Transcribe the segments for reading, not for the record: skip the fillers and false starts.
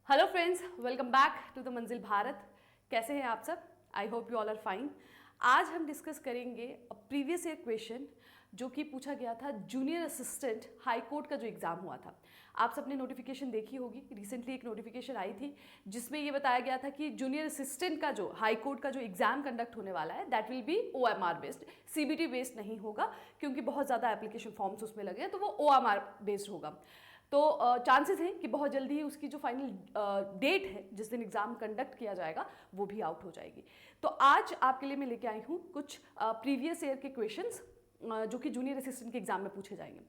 Hello friends, welcome back to the Manzil Bharat. कैसे हैं आप सब? I hope you all are fine. आज हम डिस्कस करेंगे प्रीवियस ईयर क्वेश्चन जो कि पूछा गया था जूनियर असिस्टेंट हाई कोर्ट का जो एग्ज़ाम हुआ था। आप सबने नोटिफिकेशन देखी होगी, रिसेंटली एक नोटिफिकेशन आई थी जिसमें ये बताया गया था कि जूनियर असिस्टेंट का जो हाई कोर्ट का जो एग्ज़ाम कंडक्ट होने वाला है that will be OMR based, CBT based नहीं होगा क्योंकि बहुत ज़्यादा एप्लीकेशन फॉर्म्स उसमें लगे हैं, तो वो OMR बेस्ड होगा। तो चांसेस हैं कि बहुत जल्दी ही उसकी जो फाइनल डेट है जिस दिन एग्ज़ाम कंडक्ट किया जाएगा वो भी आउट हो जाएगी। तो आज आपके लिए मैं लेके आई हूँ कुछ प्रीवियस ईयर के क्वेश्चंस जो कि जूनियर असिस्टेंट के एग्ज़ाम में पूछे जाएंगे।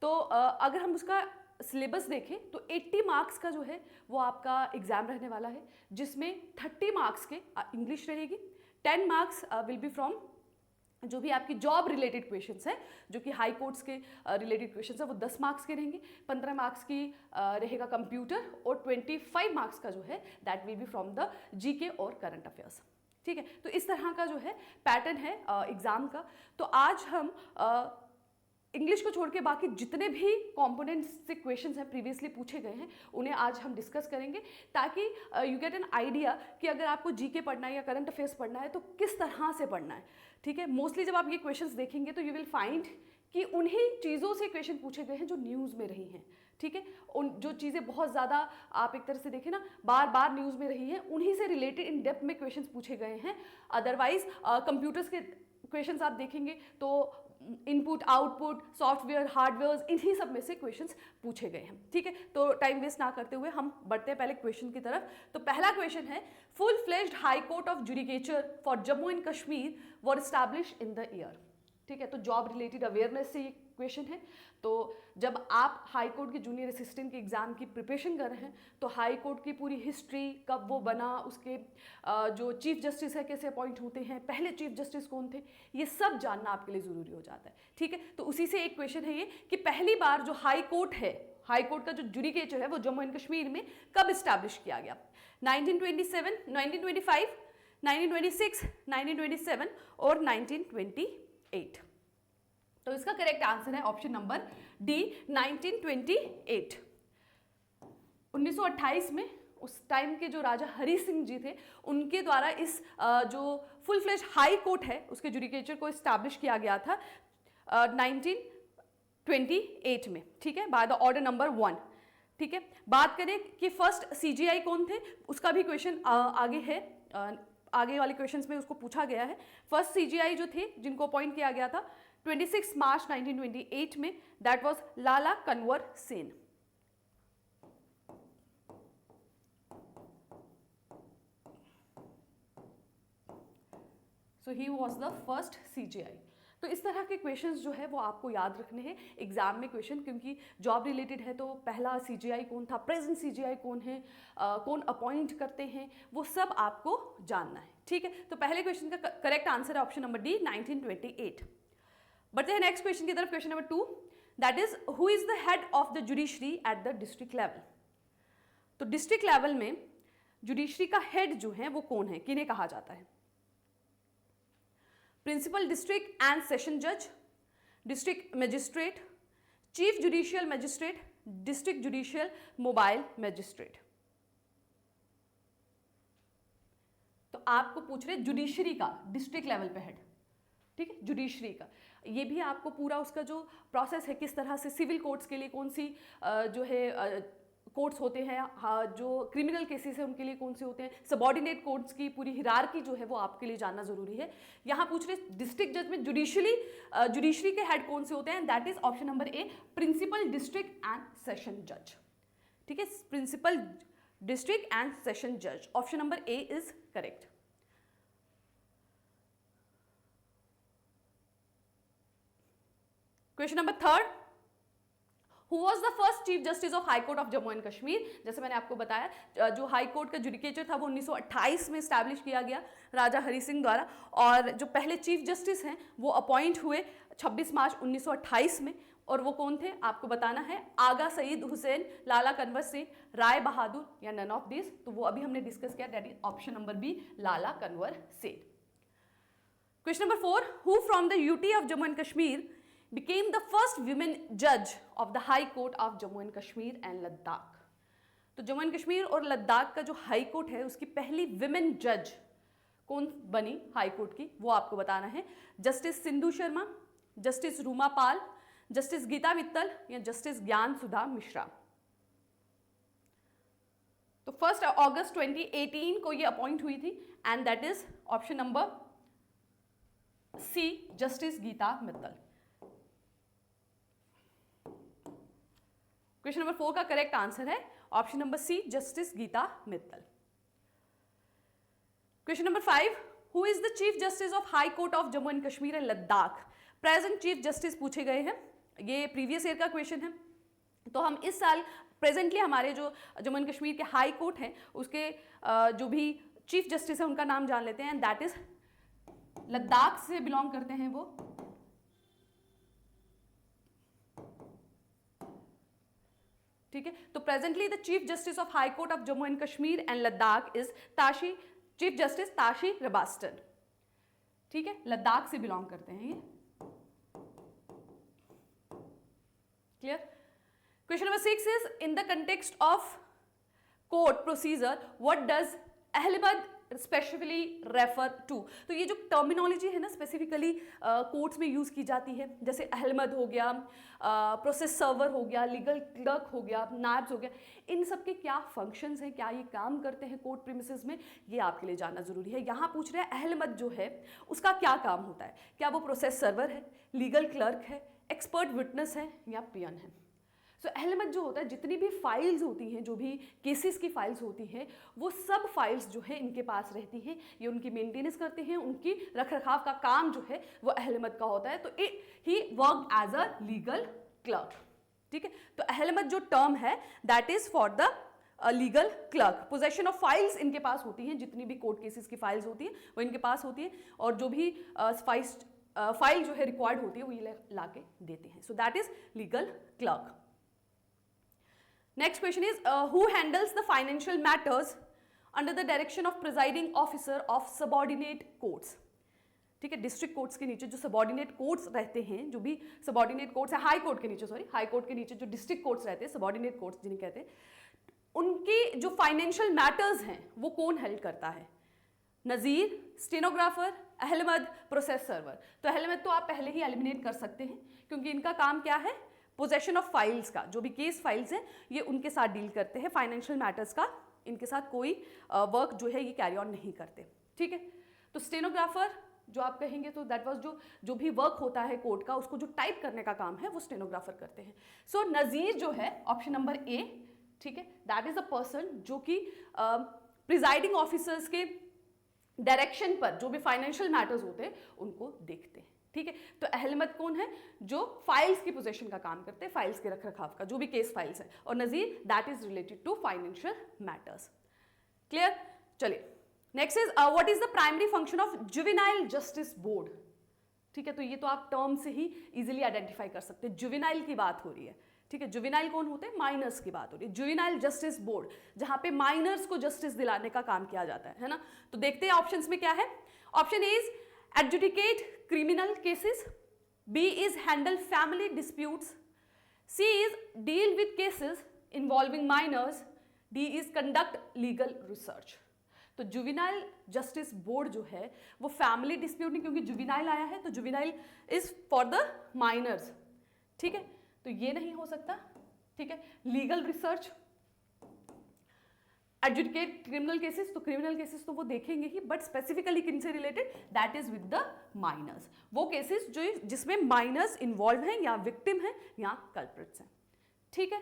तो अगर हम उसका सिलेबस देखें तो 80 मार्क्स का जो है वो आपका एग्ज़ाम रहने वाला है, जिसमें 30 मार्क्स के इंग्लिश रहेगी, 10 मार्क्स विल बी फ्रॉम जो भी आपकी जॉब रिलेटेड क्वेश्चंस हैं, जो कि हाई कोर्ट्स के रिलेटेड क्वेश्चंस हैं वो 10 मार्क्स के रहेंगे, 15 मार्क्स की रहेगा कंप्यूटर और 25 मार्क्स का जो है that will be from the GK और करंट अफेयर्स। ठीक है, तो इस तरह का जो है पैटर्न है एग्जाम का। तो आज हम इंग्लिश को छोड़ के बाकी जितने भी कंपोनेंट्स से क्वेश्चंस हैं प्रीवियसली पूछे गए हैं उन्हें आज हम डिस्कस करेंगे, ताकि यू गेट एन आइडिया कि अगर आपको जीके पढ़ना है या करंट अफेयर्स पढ़ना है तो किस तरह से पढ़ना है। ठीक है, मोस्टली जब आप ये क्वेश्चंस देखेंगे तो यू विल फाइंड कि उन्हीं चीज़ों से क्वेश्चन पूछे गए हैं जो न्यूज़ में रही हैं। ठीक है, उन जो चीज़ें बहुत ज़्यादा आप एक तरह से देखें ना बार बार न्यूज़ में रही हैं उन्हीं से रिलेटेड इन डेप्थ में क्वेश्चंस पूछे गए हैं। अदरवाइज कंप्यूटर्स के क्वेश्चंस आप देखेंगे तो इनपुट आउटपुट सॉफ्टवेयर हार्डवेयर इन्हीं सब में से क्वेश्चंस पूछे गए हैं। ठीक है, तो टाइम वेस्ट ना करते हुए हम बढ़ते हैं पहले क्वेश्चन की तरफ। तो पहला क्वेश्चन है, full fledged high court of judicature for Jammu and Kashmir were establish in the year. ठीक है, तो जॉब रिलेटेड अवेयरनेस से ये क्वेश्चन है। तो जब आप हाई कोर्ट के जूनियर असिस्टेंट के एग्जाम की प्रिपरेशन कर रहे हैं तो हाई कोर्ट की पूरी हिस्ट्री, कब वो बना, उसके जो चीफ जस्टिस है कैसे अपॉइंट होते हैं, पहले चीफ जस्टिस कौन थे, ये सब जानना आपके लिए ज़रूरी हो जाता है। ठीक है, तो उसी से एक क्वेश्चन है ये कि पहली बार जो हाई कोर्ट है, हाई कोर्ट का जो जुडिकेचर है वो जम्मू एंड कश्मीर में कब इस्टेब्लिश किया गया? 1927, 1925, 1926, 1927 और 1928। तो इसका करेक्ट आंसर है ऑप्शन नंबर डी, 1928। 1928 में उस टाइम के जो राजा हरि सिंह जी थे उनके द्वारा इस जो फुल फ्लेज हाई कोर्ट है उसके जुडिकेचर को इस्टेब्लिश किया गया था 1928 में। ठीक है, बाय द ऑर्डर नंबर 1। ठीक है, बात करें कि फर्स्ट CGI कौन थे, उसका भी क्वेश्चन आगे है, आगे वाले क्वेश्चंस में उसको पूछा गया है। फर्स्ट CGI जो थे जिनको अपॉइंट किया गया था 26 मार्च 1928 में, that was Lala Kanwar Sen. So he was the first CGI। तो इस तरह के क्वेश्चंस जो है वो आपको याद रखने हैं एग्जाम में क्वेश्चन, क्योंकि जॉब रिलेटेड है तो पहला CGI कौन था, प्रेजेंट CGI कौन है, कौन अपॉइंट करते हैं, वो सब आपको जानना है। ठीक है, तो पहले क्वेश्चन का करेक्ट आंसर है ऑप्शन नंबर डी, 1928। बढ़ते हैं नेक्स्ट क्वेश्चन की तरफ, question number 2, that is who is the head of the judiciary at the district level. तो डिस्ट्रिक्ट लेवल में जुडिशरी का हेड जो है वो कौन है, किन्हें कहा जाता है? प्रिंसिपल डिस्ट्रिक्ट एंड सेशन जज, district magistrate, chief judicial magistrate, district judicial mobile magistrate. तो आपको पूछ रहे जुडिशरी का डिस्ट्रिक्ट लेवल पे हेड। ठीक है, जुडिशरी का ये भी आपको पूरा उसका जो प्रोसेस है, किस तरह से सिविल कोर्ट्स के लिए कौन सी जो है कोर्ट्स होते हैं, जो क्रिमिनल केसेस है उनके लिए कौन से होते हैं, सबऑर्डिनेट कोर्ट्स की पूरी हिरार्की जो है वो आपके लिए जानना जरूरी है। यहाँ पूछ रहे डिस्ट्रिक्ट जज में जुडिशरी के हेड कौन से होते हैं, that is option number A, principal district and session जज। ठीक है, प्रिंसिपल डिस्ट्रिक्ट एंड सेशन जज, option number A is correct. Question number 3, who was the first chief justice of high court of Jammu and Kashmir. जैसे मैंने आपको बताया जो high court का जुडिकेचर था वो 1928 में स्टैब्लिश किया गया राजा हरि सिंह द्वारा, और जो पहले चीफ जस्टिस हैं वो अपॉइंट हुए 26 मार्च 1928 में, और वो कौन थे आपको बताना है, आगा सईद हुसैन, लाला कन्वर सिंह, राय बहादुर या नन ऑफ दिस। तो वो अभी हमने डिस्कस किया, that is option number B, Lala Kanwar Singh. Question number 4, who from the UT of Jammu and Kashmir became the first women judge of the High Court of Jammu and Kashmir and Ladakh. तो Jammu and Kashmir और लद्दाख का जो high court है उसकी पहली women जज कौन बनी हाई कोर्ट की, वो आपको बताना है। जस्टिस सिंधु शर्मा, जस्टिस रूमा पाल, जस्टिस गीता मित्तल या जस्टिस ज्ञान सुधा मिश्रा। तो 1 अगस्त 2018 को ये अपॉइंट हुई थी and that is option number C, justice Gita Mittal. Question number 4 का करेक्ट आंसर है option number C, justice Gita Mittal. Question number 5, who is the chief justice of high court of Jammu and Kashmir and Ladakh. Present chief justice पूछे गए हैं, ये previous year का question है। तो हम इस साल प्रेजेंटली हमारे जो जम्मू एंड कश्मीर के हाई कोर्ट हैं उसके जो भी चीफ जस्टिस है उनका नाम जान लेते हैं, एंड दैट इज लद्दाख से बिलोंग करते हैं वो। ठीक है, तो presently the chief justice of high court of Jammu and Kashmir and Ladakh is chief justice Tashi Rabstan. ठीक है, लद्दाख से बिलोंग करते हैं ये। Clear. Question number 6 is, in the context of court procedure, what does Ahmad specifically refer to? तो ये जो टर्मिनोलॉजी है ना स्पेसिफिकली कोर्ट्स में यूज की जाती है, जैसे अहमद हो गया, प्रोसेस सर्वर हो गया, लीगल क्लर्क हो गया, नायब्स हो गया, इन सब के क्या फंक्शंस हैं, क्या ये काम करते हैं कोर्ट प्रीमिसेस में, ये आपके लिए जानना जरूरी है। यहाँ पूछ रहे हैं अहमद जो है उसका क्या काम होता है, क्या वो प्रोसेस सर्वर है, लीगल क्लर्क है, एक्सपर्ट विटनेस है या पियन है। तो अहमद जो होता है, जितनी भी फाइल्स होती हैं, जो भी केसेस की फाइल्स होती हैं, वो सब फाइल्स जो है इनके पास रहती हैं, ये उनकी मेंटेनेंस करते हैं, उनकी रखरखाव का काम जो है वो अहमद का होता है। तो he work as a legal clerk. ठीक है, तो अहमद जो टर्म है that is for the legal clerk. Possession of files इनके पास होती हैं, जितनी भी कोर्ट केसेस की फाइल्स होती हैं वो इनके पास होती है, और जो भी फाइल जो है रिक्वायर्ड होती है वो ये ला के देते हैं। So that is legal clerk. Next question is, who handles the financial matters under the direction of presiding officer of subordinate courts? ठीक है, डिस्ट्रिक्ट कोर्ट्स के नीचे जो सबॉर्डिनेट कोर्ट्स रहते हैं, जो भी सबॉर्डिनेट कोर्ट्स है हाई कोर्ट के नीचे, सॉरी हाई कोर्ट के नीचे जो डिस्ट्रिक्ट कोर्ट्स रहते हैं, सबॉर्डिनेट कोर्ट्स जिन्हें कहते हैं, उनके जो फाइनेंशियल मैटर्स हैं वो कौन हेल्ड करता है? नज़ीर, स्टेनोग्राफर, अहमद, प्रोसेस सर्वर। तो अहमद तो आप पहले ही एलिमिनेट कर सकते हैं क्योंकि इनका काम क्या है, पोजेशन ऑफ फाइल्स का, जो भी केस फाइल्स हैं ये उनके साथ डील करते हैं, फाइनेंशियल मैटर्स का इनके साथ कोई वर्क जो है ये कैरी ऑन नहीं करते। ठीक है, तो स्टेनोग्राफर जो आप कहेंगे तो दैट वाज जो भी वर्क होता है कोर्ट का, उसको जो टाइप करने का काम है वो स्टेनोग्राफर करते हैं। सो नज़ीर जो है ऑप्शन नंबर ए, ठीक है, दैट इज अ पर्सन जो कि प्रिजाइडिंग ऑफिसर्स के डायरेक्शन पर जो भी फाइनेंशियल मैटर्स होते हैं उनको देखते हैं। ठीक है, तो अहमद कौन है, जो फाइल्स की पोजीशन का काम करते हैं, फाइल्स के रखरखाव का, जो भी केस फाइल्स है, और नज़ीर that is related to financial matters. Clear. चलिए next is, what is the primary function of juvenile justice board. ठीक है, तो ये तो आप टर्म से ही इजीली आइडेंटिफाई कर सकते हैं, जुवेनाइल की बात हो रही है। ठीक है, जुवेनाइल कौन होते हैं, माइनर्स की बात हो रही है, जुवेनाइल जस्टिस बोर्ड, जहां पे माइनर्स को जस्टिस दिलाने का काम किया जाता है ना। तो देखते हैं ऑप्शंस में क्या है। Option A is adjudicate criminal cases, B is handle family disputes, C is deal with cases involving minors, D is conduct legal research। तो जुवेनाइल जस्टिस बोर्ड जो है वो फैमिली डिस्प्यूट नहीं, क्योंकि जुवेनाइल आया है तो juvenile is for the minors. ठीक है, तो ये नहीं हो सकता। ठीक है, legal research, adjudicate criminal cases, तो क्रिमिनल केसेस तो वो देखेंगे ही, बट स्पेसिफिकली किनसे related, that is with the minors, वो केसेस जो जिसमें माइनर्स इन्वॉल्व हैं या विक्टिम हैं या कल्प्रिट्स हैं। ठीक है,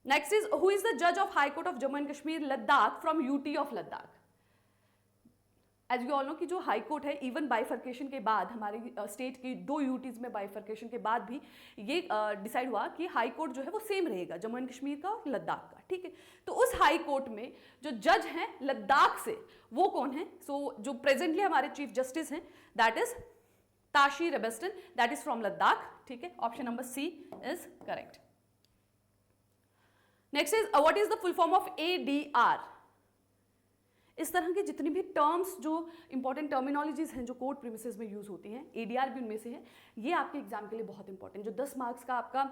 next is, who is the जज of high court of Jammu and Kashmir Ladakh from UT of Ladakh. As you all know कि जो हाई कोर्ट है, इवन बाइफर्केशन के बाद, हमारे स्टेट की 2 यूटीज में बाइफर्केशन के बाद भी ये डिसाइड हुआ कि हाई कोर्ट जो है वो सेम रहेगा, जम्मू एंड कश्मीर का और लद्दाख का। ठीक है, तो उस हाई कोर्ट में जो जज हैं लद्दाख से, वो कौन है? सो जो प्रेजेंटली हमारे चीफ जस्टिस हैं that is Tashi Rabstan, that is from Ladakh. ठीक है, option number C is correct. Next is, what is the full form of ADR। इस तरह की जितनी भी टर्म्स, जो इंपॉर्टेंट टर्मिनोलॉजीज हैं जो कोर्ट प्रीमिसेस में यूज होती हैं, ADR भी उनमें से है। ये आपके एग्जाम के लिए बहुत इंपॉर्टेंट, जो 10 मार्क्स का आपका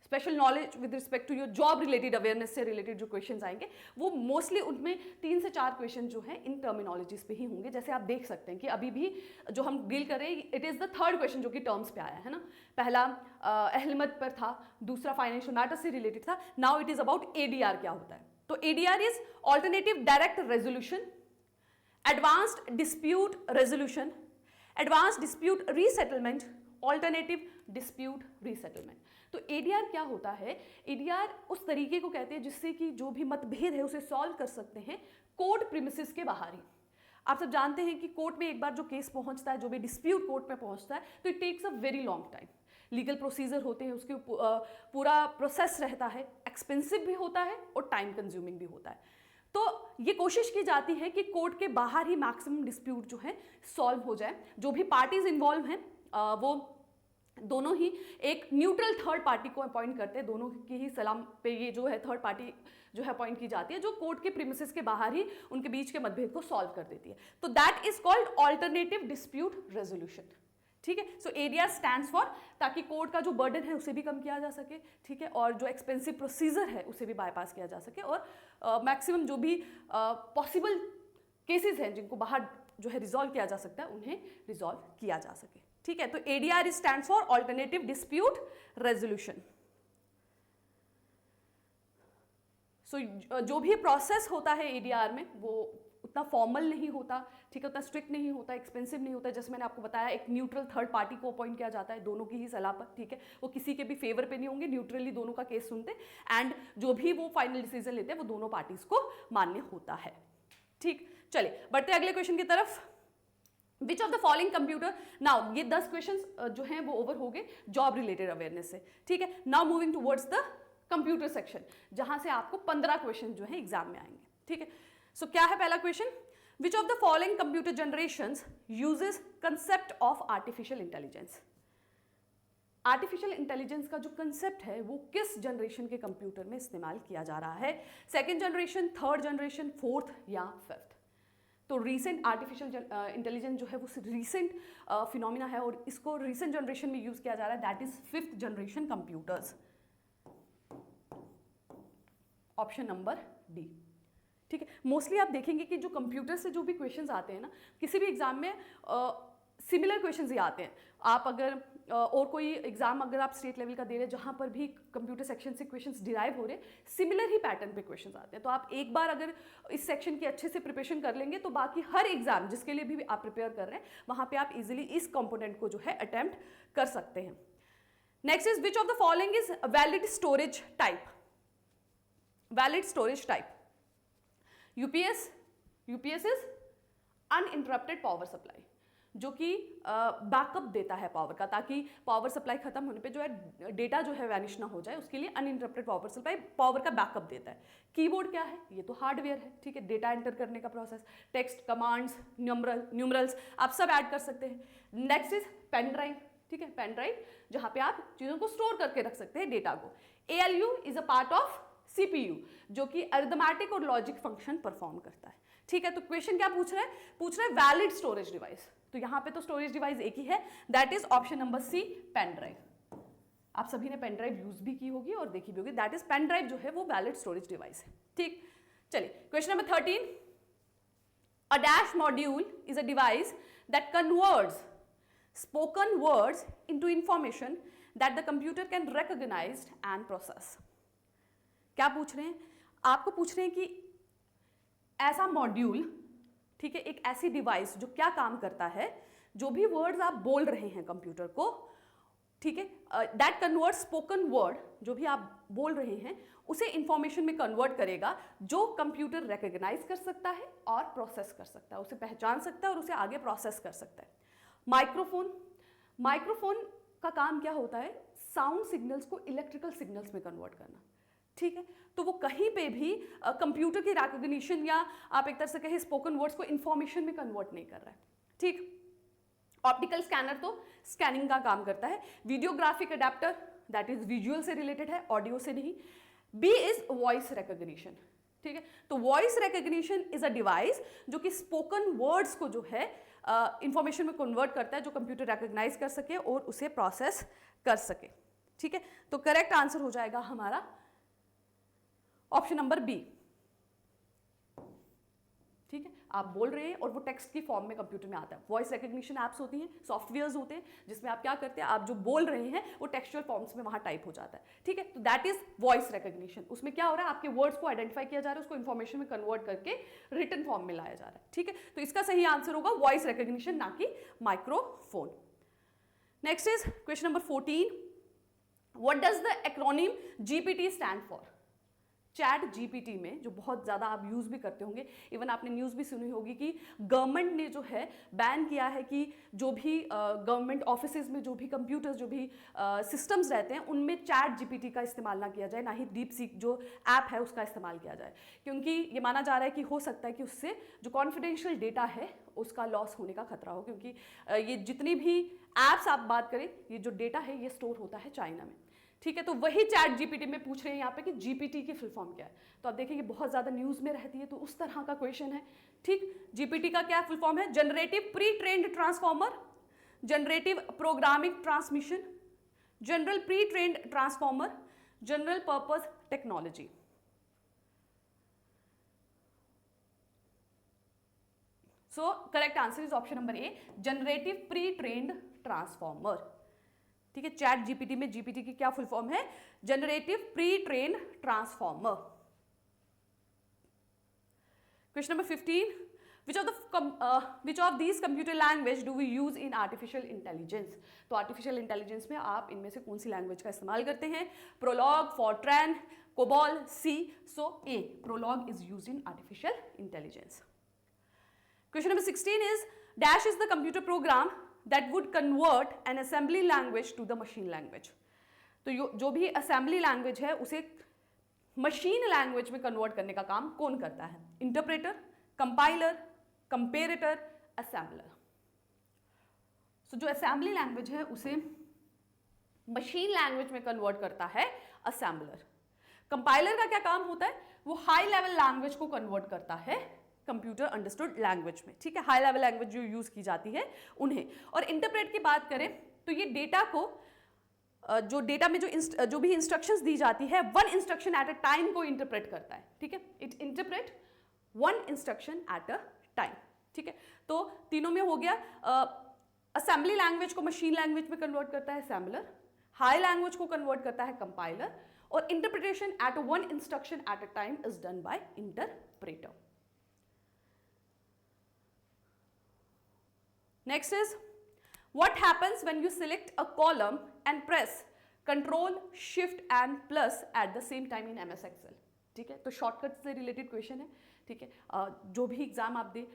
special knowledge with respect to your job related awareness से रिलेटेड जो क्वेश्चंस आएंगे वो मोस्टली उनमें 3 से 4 क्वेश्चन जो हैं इन टर्मिनोलॉजीज पे ही होंगे। जैसे आप देख सकते हैं कि अभी भी जो हम डील कर रहे हैं it is the third question जो कि टर्म्स पे आया है ना। पहला अहलमत पर था, दूसरा फाइनेंशियल मैटर से रिलेटेड था, now it is about ADR क्या होता है। तो ADR is alternative direct resolution, advanced dispute resolution, advanced dispute resettlement, alternative dispute resettlement. तो एडीआर क्या होता है? एडीआर उस तरीके को कहते हैं जिससे कि जो भी मतभेद है उसे सॉल्व कर सकते हैं कोर्ट प्रीमिसेस के बाहर ही। आप सब जानते हैं कि कोर्ट में एक बार जो केस पहुंचता है, जो भी डिस्प्यूट कोर्ट में पहुंचता है, तो it takes a very long time. Legal procedure होते हैं, उसके पूरा प्रोसेस रहता है, एक्सपेंसिव भी होता है और टाइम कंज्यूमिंग भी होता है। तो ये कोशिश की जाती है कि कोर्ट के बाहर ही मैक्सिमम डिस्प्यूट जो है सॉल्व हो जाए। जो भी पार्टीज इन्वॉल्व हैं वो दोनों ही एक न्यूट्रल थर्ड पार्टी को अपॉइंट करते हैं, दोनों की ही सलाह पे ये जो है थर्ड पार्टी जो है अपॉइंट की जाती है, जो कोर्ट के प्रीमिसेस के बाहर ही उनके बीच के मतभेद को सॉल्व कर देती है। तो that is called alternative dispute resolution. ठीक है, सो एडीआर स्टैंड्स फॉर, ताकि कोर्ट का जो बर्डन है उसे भी कम किया जा सके, ठीक है, और जो एक्सपेंसिव प्रोसीजर है उसे भी बाईपास किया जा सके, और मैक्सिमम जो भी पॉसिबल केसेस हैं जिनको बाहर जो है रिजॉल्व किया जा सकता है उन्हें रिजॉल्व किया जा सके। ठीक है, तो ADR stands for alternative dispute resolution. So जो भी प्रोसेस होता है एडीआर में वो उतना फॉर्मल नहीं होता, ठीक है, उतना स्ट्रिक्ट नहीं होता, एक्सपेंसिव नहीं होता। जैसे मैंने आपको बताया, एक न्यूट्रल थर्ड पार्टी को अपॉइंट किया जाता है दोनों की ही सलाह पर, ठीक है, वो किसी के भी फेवर पे नहीं होंगे, न्यूट्रली दोनों का केस सुनते, एंड जो भी वो फाइनल डिसीजन लेते हैं वो दोनों पार्टीज को मान्य होता है। ठीक, चलिए बढ़ते अगले क्वेश्चन की तरफ। विच of the following computer, now ये 10 क्वेश्चन जो हैं वो ओवर हो गए जॉब रिलेटेड अवेयरनेस से। ठीक है, now moving towards the computer section, जहां से आपको 15 क्वेश्चन जो है एग्जाम में आएंगे। ठीक है, सो क्या है पहला question? Which of the following computer generations uses concept of artificial intelligence. Artificial intelligence का जो कंसेप्ट है वो किस जनरेशन के कंप्यूटर में इस्तेमाल किया जा रहा है? Second generation, third generation, fourth या फिफ्थ? तो रीसेंट आर्टिफिशियल इंटेलिजेंस जो है वो रीसेंट फिनोमिना है और इसको रीसेंट जनरेशन में यूज किया जा रहा है, that is fifth generation computers. Option number D. ठीक है, मोस्टली आप देखेंगे कि जो कंप्यूटर से जो भी क्वेश्चंस आते हैं ना, किसी भी एग्जाम में सिमिलर क्वेश्चंस ही आते हैं। आप अगर और कोई एग्जाम अगर आप स्टेट लेवल का दे रहे हैं जहाँ पर भी कंप्यूटर सेक्शन से क्वेश्चंस डिराइव हो रहे, सिमिलर ही पैटर्न पे क्वेश्चंस आते हैं। तो आप एक बार अगर इस सेक्शन की अच्छे से प्रिपरेशन कर लेंगे तो बाकी हर एग्जाम जिसके लिए भी आप प्रिपेयर कर रहे हैं वहाँ पे आप इजिली इस कंपोनेंट को जो है अटेम्प्ट कर सकते हैं। Next is which of the following is valid storage type. Valid storage type, UPS is uninterrupted power supply, जो कि बैकअप देता है पावर का, ताकि पावर सप्लाई खत्म होने पे जो है डेटा जो है वैनिश ना हो जाए, उसके लिए अनइंटरप्टेड पावर सप्लाई पावर का बैकअप देता है। कीबोर्ड क्या है? ये तो हार्डवेयर है, ठीक है, डेटा एंटर करने का प्रोसेस, टेक्स्ट, कमांड्स, न्यूमरल्स आप सब ऐड कर सकते हैं। नेक्स्ट इज पेन ड्राइव, ठीक है, पेन ड्राइव जहाँ पे आप चीज़ों को स्टोर करके रख सकते हैं डेटा को। ALU is a part of CPU जो कि अरिथमेटिक और लॉजिक फंक्शन परफॉर्म करता है। ठीक है, तो क्वेश्चन क्या पूछ रहा है वैलिड स्टोरेज डिवाइस। तो यहाँ पे तो स्टोरेज डिवाइस एक ही है, that is option number C, pen drive. आप सभी ने पेन ड्राइव यूज भी की होगी और देखी भी होगी, दैट इज पेन ड्राइव जो है वो वैलिड स्टोरेज डिवाइस है। ठीक, चलिए question number 13, a dash module is a device that converts spoken words into information that the computer can recognise and process. क्या पूछ रहे हैं? आपको पूछ रहे हैं कि ऐसा मॉड्यूल, ठीक है, एक ऐसी डिवाइस जो क्या काम करता है, जो भी वर्ड्स आप बोल रहे हैं कंप्यूटर को, ठीक है, दैट कन्वर्ट स्पोकन वर्ड, जो भी आप बोल रहे हैं उसे इंफॉर्मेशन में कन्वर्ट करेगा जो कंप्यूटर रिकॉग्नाइज कर सकता है और प्रोसेस कर सकता है, उसे पहचान सकता है और उसे आगे प्रोसेस कर सकता है। माइक्रोफोन का काम क्या होता है? साउंड सिग्नल्स को इलेक्ट्रिकल सिग्नल्स में कन्वर्ट करना। ठीक है, तो वो कहीं पे भी कंप्यूटर की रिकॉग्निशन या आप एक तरह से कहें स्पोकन वर्ड्स को इंफॉर्मेशन में कन्वर्ट नहीं कर रहा है। ठीक, ऑप्टिकल स्कैनर तो स्कैनिंग का काम करता है। Videographic adapter that is visual से रिलेटेड है, ऑडियो से नहीं। B is voice recognition. ठीक है, तो voice recognition is a device जो कि स्पोकन वर्ड्स को जो है इंफॉर्मेशन में कन्वर्ट करता है, जो कंप्यूटर रिकॉग्नाइज कर सके और उसे प्रोसेस कर सके। ठीक है, तो करेक्ट आंसर हो जाएगा हमारा ऑप्शन नंबर बी। ठीक है, आप बोल रहे हैं और वो टेक्स्ट की फॉर्म में कंप्यूटर में आता है। वॉइस रिकग्निशन एप्स होती हैं, सॉफ्टवेयर्स होते हैं जिसमें आप क्या करते हैं, आप जो बोल रहे हैं वो टेक्सचुअल फॉर्म्स में वहां टाइप हो जाता है। ठीक है, तो दैट इज वॉइस रिकग्निशन। उसमें क्या हो रहा है, आपके वर्ड्स को आइडेंटिफाई किया जा रहा है, उसको इन्फॉर्मेशन में कन्वर्ट करके रिटन फॉर्म में लाया जा रहा है। ठीक है, तो इसका सही आंसर होगा वॉइस रिकग्निशन, ना कि microphone. Next is question number 14, what does the acronym GPT stand for? Chat GPT में जो बहुत ज़्यादा आप यूज़ भी करते होंगे, इवन आपने न्यूज़ भी सुनी होगी कि गवर्नमेंट ने जो है बैन किया है कि जो भी गवर्नमेंट ऑफिसेज में जो भी कंप्यूटर्स, जो भी सिस्टम्स रहते हैं, उनमें चैट जीपीटी का इस्तेमाल ना किया जाए, ना ही डीप सीक जो ऐप है उसका इस्तेमाल किया जाए, क्योंकि ये माना जा रहा है कि हो सकता है कि उससे जो कॉन्फिडेंशियल डेटा है उसका लॉस होने का खतरा हो, क्योंकि ये जितनी भी ऐप्स आप बात करें, ये जो डेटा है ये स्टोर होता है चाइना में। ठीक है, तो वही चैट जीपीटी में पूछ रहे हैं यहाँ पे कि जीपीटी की फुल फॉर्म क्या है। तो आप देखेंगे बहुत ज्यादा न्यूज में रहती है, तो उस तरह का क्वेश्चन है। ठीक, जीपीटी का क्या फुल फॉर्म है? Generative pre trained transformer, generative programming transmission, general pre trained transformer, general purpose technology. So correct answer is option number A, generative pre trained transformer. ठीक है, चैट जीपीटी में GPT की क्या full form है? Generative pre trained transformer. Question number 15, which of these computer language do we use in artificial intelligence? तो artificial intelligence में आप इनमें से कौन सी लैंग्वेज का इस्तेमाल करते हैं? Prolog, Fortran, COBOL, C. So A, Prolog is used in artificial intelligence. Question number 16 is, dash is the computer program that would convert an assembly language to the machine language. तो जो भी assembly language है उसे machine language में convert करने का काम कौन करता है? Interpreter, compiler, comparator, assembler. So जो assembly language है उसे machine language में convert करता है assembler. Compiler का क्या काम होता है? वो high level language को convert करता है कंप्यूटर अंडरस्टूड लैंग्वेज में। ठीक है, हाई लेवल लैंग्वेज जो यूज की जाती है उन्हें। और इंटरप्रेट की बात करें तो ये डेटा को जो डेटा में जो भी इंस्ट्रक्शंस दी जाती है, one instruction at a time को इंटरप्रेट करता है। ठीक है, it interpret one instruction at a time. ठीक है, तो तीनों में हो गया। असेंबली लैंग्वेज को मशीन लैंग्वेज में कन्वर्ट करता है असेंबलर, हाई लैंग्वेज को कन्वर्ट करता है कंपाइलर, और interpretation at one instruction at a time is done by interpreter. Next is, what happens when you select a column and press Control, Shift and plus at the same time in MS Excel? ठीक है, तो shortcut से related question है। ठीक है, जो भी exam आप दे,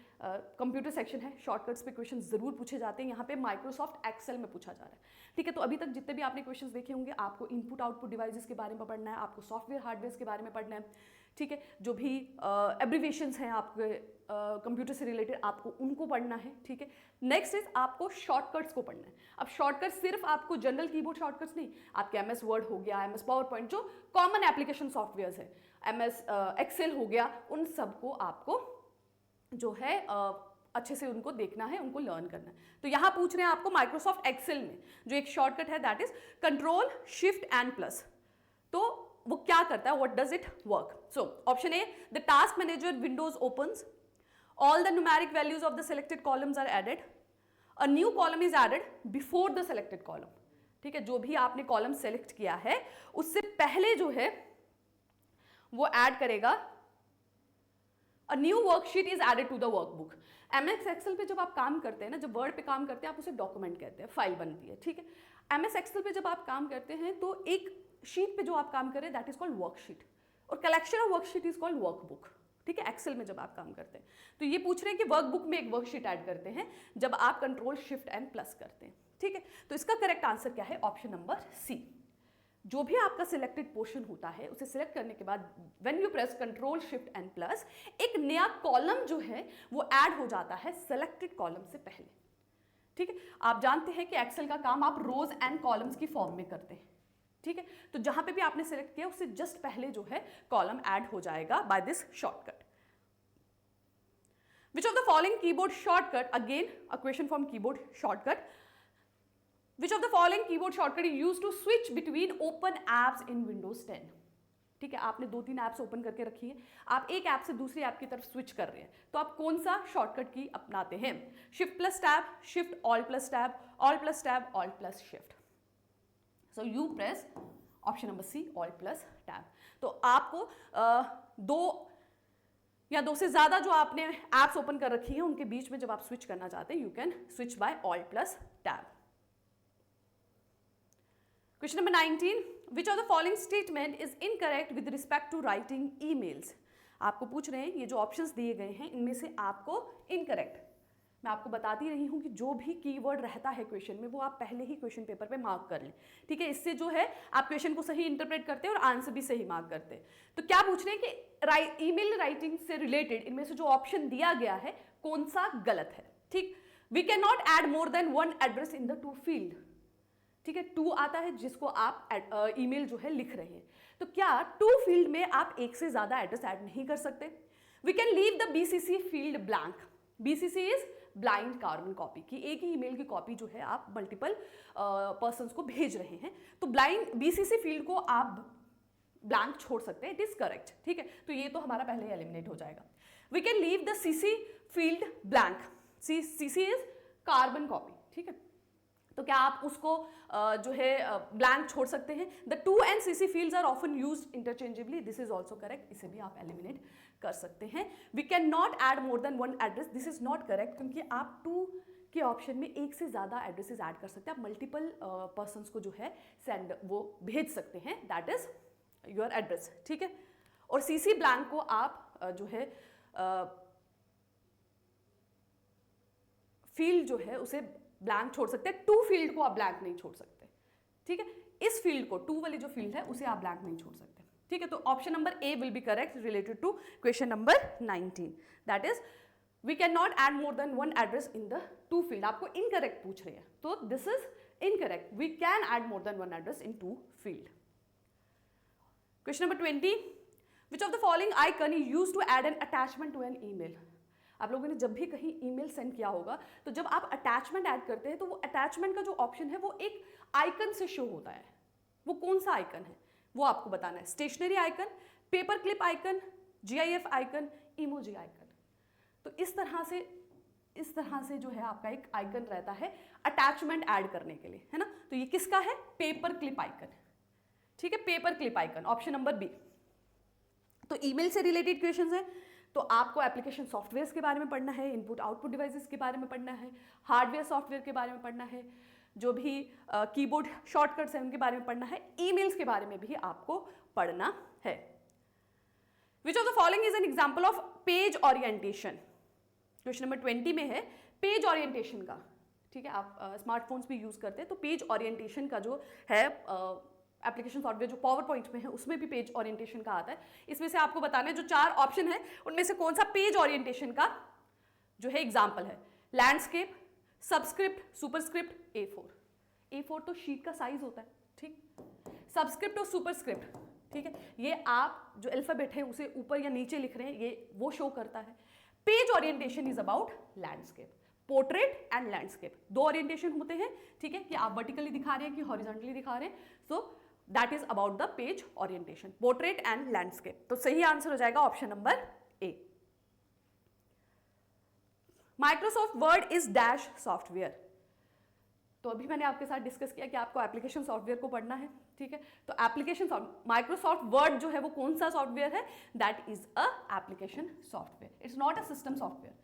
कंप्यूटर सेक्शन है, शॉर्टकट्स पे क्वेश्चन जरूर पूछे जाते हैं। यहाँ पे माइक्रोसॉफ्ट एक्सेल में पूछा जा रहा है। ठीक है, तो अभी तक जितने भी आपने क्वेश्चंस देखे होंगे, आपको इनपुट आउटपुट डिवाइसेस के बारे में पढ़ना है, आपको सॉफ्टवेयर हार्डवेयर के बारे में पढ़ना है। ठीक है, जो भी एब्रीविएशंस हैं आपके कंप्यूटर से रिलेटेड, आपको उनको पढ़ना है। ठीक है, नेक्स्ट इज आपको शॉर्टकट्स को पढ़ना है। अब शॉर्टकट सिर्फ आपको जनरल कीबोर्ड शॉर्टकट्स नहीं, आपके MS वर्ड हो गया, MS पावर पॉइंट, जो कॉमन एप्लीकेशन सॉफ्टवेयर्स है, MS एक्सेल हो गया, उन सबको आपको जो है अच्छे से उनको देखना है, उनको लर्न करना है। तो यहाँ पूछ रहे हैं आपको माइक्रोसॉफ्ट एक्सेल में जो एक शॉर्टकट है, that is control, shift and plus. तो वो क्या करता है, what does it work? So option A, the task manager Windows opens, all the numeric values of the selected columns are added, a new column is added before the selected column. ठीक है, जो भी आपने column select किया है उससे पहले जो है वो ऐड करेगा, a new worksheet is added to the workbook. MS Excel पे जब आप काम करते हैं ना, जब वर्ड पे काम करते हैं आप उसे डॉक्यूमेंट कहते हैं, फाइल बनती है। ठीक है, MS एक्सेल पे जब आप काम करते हैं तो एक शीट पे जो आप काम करें दैट इज कॉल्ड वर्कशीट, और collection of worksheet is called workbook. ठीक है, एक्सेल में जब आप काम करते हैं तो ये पूछ रहे हैं कि वर्कबुक में एक वर्कशीट ऐड करते हैं जब आप कंट्रोल, शिफ्ट एंड प्लस करते हैं। ठीक है, तो इसका करेक्ट आंसर क्या है? Option number C. जो भी आपका सिलेक्टेड पोर्शन होता है उसे सिलेक्ट करने के बाद when you press control, shift and plus, एक नया कॉलम जो है वो ऐड हो जाता है सेलेक्टेड कॉलम से पहले। ठीक है, आप जानते हैं कि एक्सेल का काम आप रोज एंड कॉलम्स की फॉर्म में करते हैं। ठीक है, तो जहां पे भी आपने सिलेक्ट किया उससे जस्ट पहले जो है कॉलम ऐड हो जाएगा by this shortcut. Which of the following keyboard shortcut, again a question from keyboard shortcut, which of the following keyboard shortcut you use to switch between open apps in Windows 10। ठीक है, आपने 2-3 apps open करके रखी है, आप एक app से दूसरी ऐप की तरफ स्विच कर रहे हैं, तो आप कौन सा शॉर्टकट की अपनाते हैं? Shift plus tab, shift alt plus tab, alt plus tab, alt plus shift. So you press option number C, alt plus tab. तो आपको दो से ज्यादा जो आपने एप्स ओपन कर रखी है उनके बीच में जब आप स्विच करना चाहते हैं, you can switch by alt plus tab. Question number 19, which of the following statement is incorrect with respect to writing emails. आपको पूछ रहे हैं ये जो ऑप्शंस दिए गए हैं इनमें से आपको इनकरेक्ट, मैं आपको बताती रही हूँ कि जो भी कीवर्ड रहता है क्वेश्चन में वो आप पहले ही क्वेश्चन पेपर पे मार्क कर लें। ठीक है, इससे जो है आप क्वेश्चन को सही इंटरप्रेट करते हैं और आंसर भी सही मार्क करते हैं। तो क्या पूछ रहे हैं कि ईमेल राइटिंग से रिलेटेड इनमें से जो ऑप्शन दिया गया है कौन सा गलत है। ठीक, we can not add more than 1 address in the to field. ठीक है, 2 आता है जिसको आप ईमेल जो है लिख रहे हैं, तो क्या 2 फील्ड में आप एक से ज्यादा एड्रेस ऐड नहीं कर सकते? We can leave the BCC field blank. BCC is blind carbon copy, कि एक ही ईमेल की कॉपी जो है आप मल्टीपल पर्सन्स को भेज रहे हैं, तो ब्लाइंड बीसीसी फील्ड को आप ब्लैंक छोड़ सकते हैं, इट इज करेक्ट। ठीक है, तो ये तो हमारा पहले ही एलिमिनेट हो जाएगा। We can leave the CC field blank, CC is carbon copy. ठीक है, तो क्या आप उसको जो है ब्लैंक छोड़ सकते हैं? The 2 and CC fields are often used interchangeably, this is also correct, इसे भी आप एलिमिनेट कर सकते हैं। We can not add more than 1 address, this is not correct, क्योंकि आप 2 के ऑप्शन में एक से ज्यादा एड्रेसेस ऐड कर सकते हैं, आप मल्टीपल पर्सन्स को जो है सेंड वो भेज सकते हैं, दैट इज योर एड्रेस। ठीक है, और सीसी ब्लैंक को आप जो है फील्ड जो है उसे ब्लैंक छोड़ सकते हैं, 2 फील्ड को आप ब्लैंक नहीं छोड़ सकते। ठीक है, इस फील्ड को 2 वाली जो फील्ड है उसे आप ब्लैंक नहीं छोड़ सकते। ठीक है, तो option number A will be correct related to question number 19, that is we can not add more than 1 address in the 2 field. आपको इनकरेक्ट पूछ रही है, तो this is incorrect, we can add more than 1 address in 2 field. Question number 20, which of the following icon you use to add an attachment to an email. आप लोगों ने जब भी कहीं ईमेल सेंड किया होगा तो जब आप अटैचमेंट ऐड करते हैं तो वो अटैचमेंट का जो ऑप्शन है वो एक आइकन से शो होता है, वो कौन सा आइकन है वो आपको बताना है। Stationery icon, paper clip icon, GIF icon, emoji icon. तो इस तरह से जो है आपका एक आइकन रहता है अटैचमेंट ऐड करने के लिए, है ना। तो ये किसका है? Paper clip icon. ठीक है, paper clip icon, option number B. तो ईमेल से रिलेटेड क्वेश्चंस है, तो आपको एप्लीकेशन सॉफ्टवेयर के बारे में पढ़ना है, इनपुट आउटपुट डिवाइसेस के बारे में पढ़ना है, हार्डवेयर सॉफ्टवेयर के बारे में पढ़ना है, जो भी कीबोर्ड शॉर्टकट्स हैं उनके बारे में पढ़ना है, ईमेल्स के बारे में भी आपको पढ़ना है। विच of the following is an example of page orientation. Question number 20 में है पेज ओरिएंटेशन का। ठीक है, आप स्मार्टफोन्स भी यूज करते हैं, तो पेज ओरिएंटेशन का जो है एप्लीकेशन सॉफ्टवेयर जो पावर पॉइंट में है उसमें भी पेज ओरिएंटेशन का आता है। इसमें से आपको बताना है जो 4 ऑप्शन है उनमें से कौन सा पेज ओरिएंटेशन का जो है एग्जाम्पल है। लैंडस्केप, सबस्क्रिप्ट, सुपरस्क्रिप्ट, A4 तो शीट का साइज होता है। ठीक, सबस्क्रिप्ट और सुपरस्क्रिप्ट, ठीक है, ये आप जो अल्फाबेट है उसे ऊपर या नीचे लिख रहे हैं ये वो शो करता है। Page orientation is about landscape, portrait and landscape, 2 orientation होते हैं। ठीक है, कि आप वर्टिकली दिखा रहे हैं कि हॉरिजॉन्टली दिखा रहे हैं, so that is about the page orientation, portrait and landscape. तो सही आंसर हो जाएगा option number A. Microsoft word is dash software. तो अभी मैंने आपके साथ डिस्कस किया कि आपको एप्लीकेशन सॉफ्टवेयर को पढ़ना है। ठीक है, तो एप्लीकेशन माइक्रोसॉफ्ट वर्ड जो है वो कौन सा सॉफ्टवेयर है? That is a application software, it's not a system software.